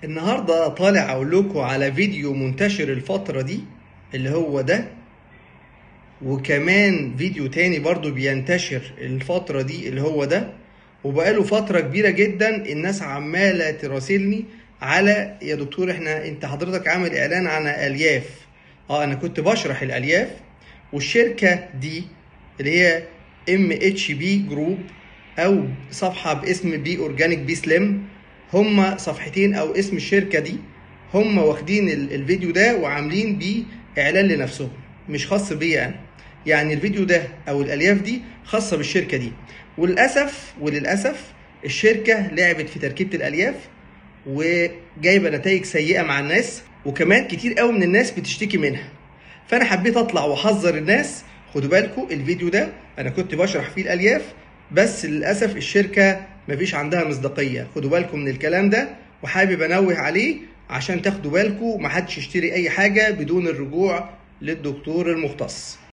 النهارده طالع اقول لكم على فيديو منتشر الفترة دي اللي هو ده، وكمان فيديو تاني برضو بينتشر الفترة دي اللي هو ده. وبقاله فترة كبيرة جدا الناس عمالة تراسلني على يا دكتور انت حضرتك عامل اعلان عن الياف. انا كنت بشرح الالياف، والشركة دي اللي هي MHB جروب او صفحة باسم بي اورجانيك بي سليم، هما صفحتين او اسم الشركة دي، هما واخدين الفيديو ده وعاملين بيه اعلان لنفسهم، مش خاص بيا انا. يعني الفيديو ده او الالياف دي خاصة بالشركة دي، وللاسف الشركة لعبت في تركيبة الالياف وجايبة نتائج سيئة مع الناس، وكمان كتير قوي من الناس بتشتكي منها. فانا حبيت اطلع واحذر الناس، خدوا بالكم الفيديو ده انا كنت بشرح فيه الالياف، بس للاسف الشركة مفيش عندها مصداقية، خدوا بالكم من الكلام ده، وحابب انوه عليه عشان تاخدوا بالكم محدش يشتري اي حاجة بدون الرجوع للدكتور المختص.